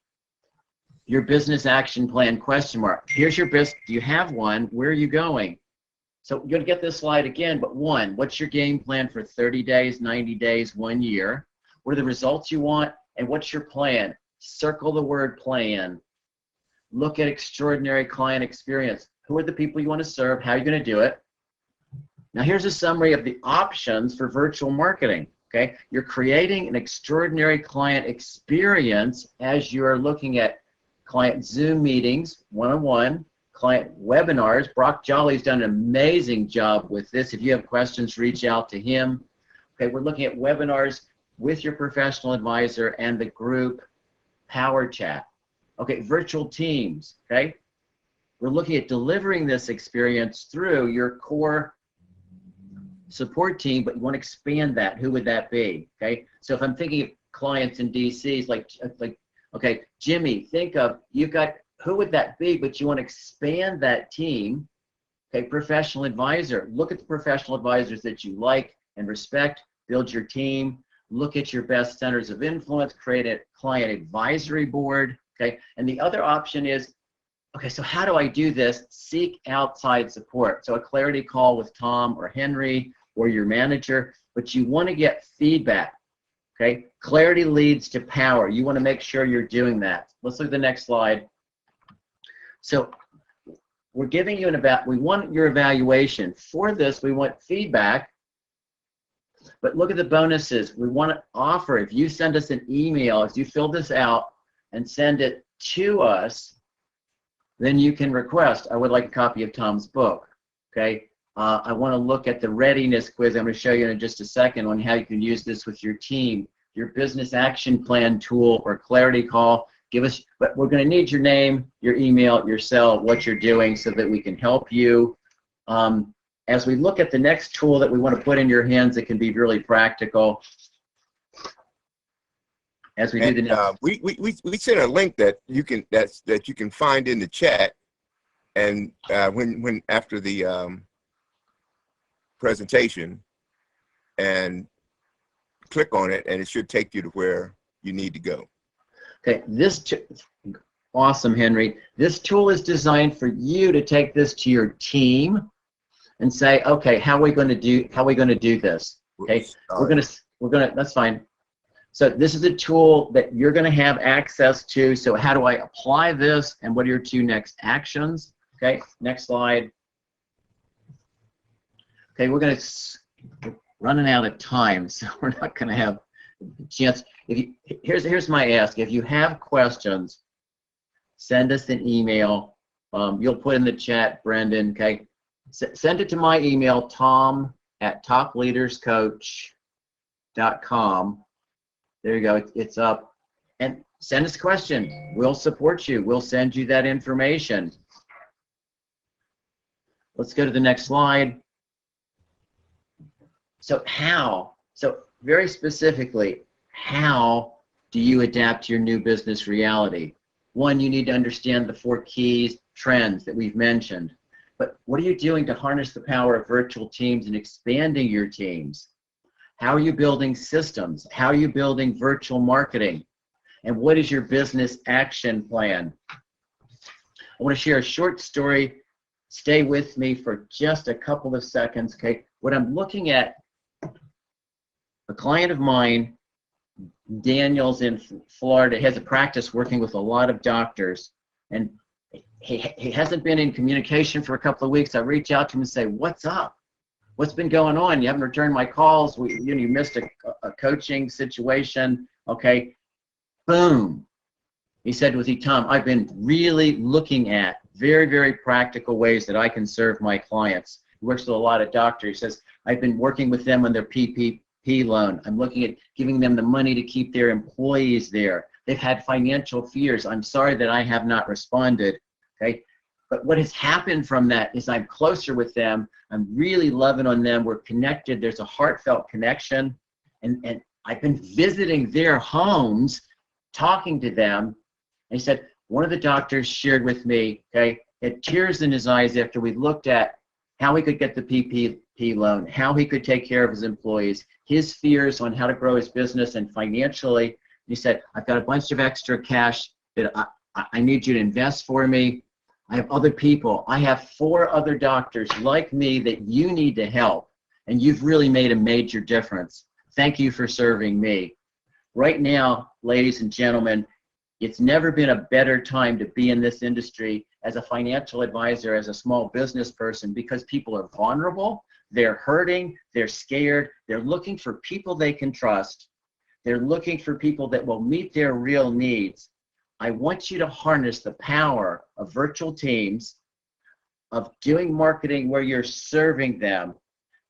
Speaker 4: your business action plan ? Here's your business. Do you have one? Where are you going? So you're going to get this slide again, but one, what's your game plan for 30 days, 90 days, 1 year? What are the results you want? And what's your plan? Circle the word plan. Look at extraordinary client experience. Who are the people you want to serve? How are you going to do it? Now here's a summary of the options for virtual marketing. Okay, you're creating an extraordinary client experience as you are looking at client Zoom meetings, one-on-one, client webinars. Brock Jolly's done an amazing job with this. If you have questions, reach out to him. Okay, we're looking at webinars with your professional advisor and the group power chat. Okay, virtual teams, okay? We're looking at delivering this experience through your core support team, but you want to expand that. Who would that be, okay? So if I'm thinking of clients in DC, it's like okay, Jimmy, think of, who would that be, but you want to expand that team. Okay, professional advisor. Look at the professional advisors that you like and respect, build your team, look at your best centers of influence, create a client advisory board, okay? And the other option is, okay, so how do I do this? Seek outside support. So a clarity call with Tom or Henry or your manager, but you want to get feedback, okay? Clarity leads to power. You want to make sure you're doing that. Let's look at the next slide. So we're giving you we want your evaluation. For this, we want feedback, but look at the bonuses. We want to offer, if you send us an email, if you fill this out and send it to us, then you can request, I would like a copy of Tom's book, okay? I want to look at the readiness quiz. I'm going to show you in just a second on how you can use this with your team, your business action plan tool or clarity call. Give us, but we're going to need your name, your email, your cell, what you're doing so that we can help you. As we look at the next tool that we want to put in your hands, it can be really practical. As we do the next.
Speaker 5: We sent a link that you can find in the chat, and when after the presentation, and click on it, and it should take you to where you need to go.
Speaker 4: Okay, awesome, Henry. This tool is designed for you to take this to your team and say, okay, how are we going to do this? Okay, we're gonna, that's fine. So this is a tool that you're going to have access to. So how do I apply this, and what are your 2 next actions? Okay, next slide. Okay, we're running out of time, so we're not going to have a chance. Here's my ask. If you have questions, send us an email. You'll put in the chat, Brendan. Okay, send it to my email, tom@topleaderscoach.com. There you go. It's up. And send us a question. We'll support you. We'll send you that information. Let's go to the next slide. So very specifically, how do you adapt to your new business reality? One, you need to understand the 4 key trends that we've mentioned. But what are you doing to harness the power of virtual teams and expanding your teams? How are you building systems? How are you building virtual marketing? And what is your business action plan? I want to share a short story. Stay with me for just a couple of seconds, okay? What I'm looking at, a client of mine, Daniel's in Florida, has a practice working with a lot of doctors, and he hasn't been in communication for a couple of weeks. I reach out to him and say, what's up? What's been going on? You haven't returned my calls. You missed a coaching situation. Okay, boom. He said, Tom, I've been really looking at very, very practical ways that I can serve my clients. He works with a lot of doctors. He says, I've been working with them on their PPP loan. I'm looking at giving them the money to keep their employees there. They've had financial fears. I'm sorry that I have not responded. Okay. But what has happened from that is I'm closer with them. I'm really loving on them. We're connected. There's a heartfelt connection. And I've been visiting their homes, talking to them. And he said, one of the doctors shared with me, okay, had tears in his eyes after we looked at how he could get the PPP loan, how he could take care of his employees, his fears on how to grow his business and financially. He said, I've got a bunch of extra cash that I need you to invest for me. I have other people. I have 4 other doctors like me that you need to help, and you've really made a major difference. Thank you for serving me. Right now, ladies and gentlemen, it's never been a better time to be in this industry as a financial advisor, as a small business person, because people are vulnerable, they're hurting, they're scared, they're looking for people they can trust, they're looking for people that will meet their real needs. I want you to harness the power of virtual teams, of doing marketing where you're serving them,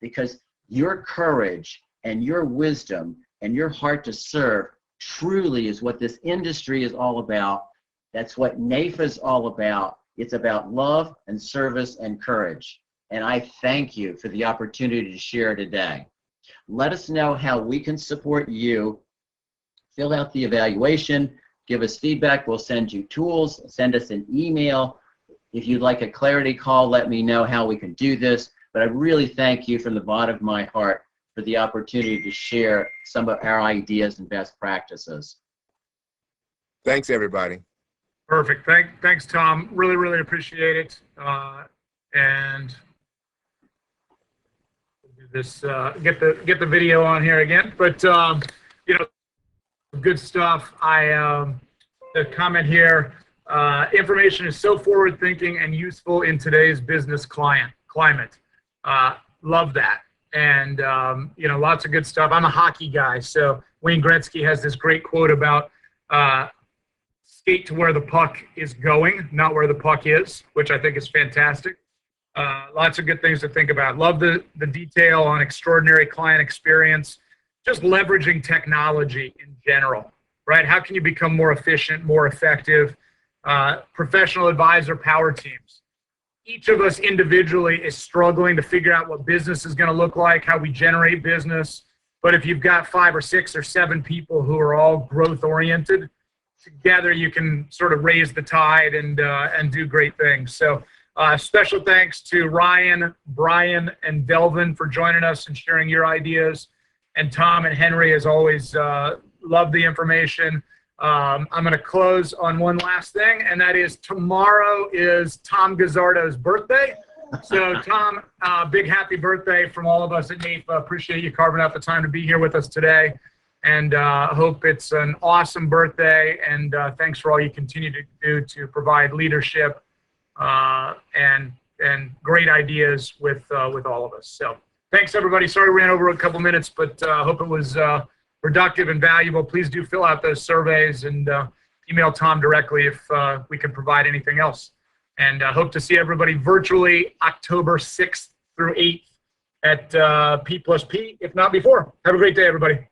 Speaker 4: because your courage and your wisdom and your heart to serve truly is what this industry is all about. That's what NAIFA is all about. It's about love and service and courage. And I thank you for the opportunity to share today. Let us know how we can support you. Fill out the evaluation. Give us feedback. We'll send you tools. Send us an email. If you'd like a clarity call, let me know how we can do this. But I really thank you from the bottom of my heart for the opportunity to share some of our ideas and best practices.
Speaker 5: Thanks, everybody.
Speaker 2: Perfect. Thanks, Tom. Really, really appreciate it. And this get the video on here again. But good stuff. The comment here. Information is so forward-thinking and useful in today's business climate. Love that. And lots of good stuff. I'm a hockey guy, so Wayne Gretzky has this great quote about skate to where the puck is going, not where the puck is, which I think is fantastic. Lots of good things to think about. Love the detail on extraordinary client experience, just leveraging technology in general, right? How can you become more efficient, more effective? Professional advisor power teams. Each of us individually is struggling to figure out what business is going to look like, how we generate business. But if you've got 5 or 6 or 7 people who are all growth oriented, together you can sort of raise the tide and do great things. So special thanks to Ryan, Brian, and Delvin for joining us and sharing your ideas. And Tom and Henry, as always, love the information. I'm going to close on one last thing, and that is tomorrow is Tom GUZZARDO's birthday. So Tom, big happy birthday from all of us at NAIFA. Appreciate you carving out the time to be here with us today, and hope it's an awesome birthday. And thanks for all you continue to do to provide leadership and great ideas with all of us. So thanks everybody. Sorry we ran over a couple minutes, but hope it was productive and valuable. Please do fill out those surveys and email Tom directly if we can provide anything else. And hope to see everybody virtually October 6th through 8th at P+P, if not before. Have a great day, everybody.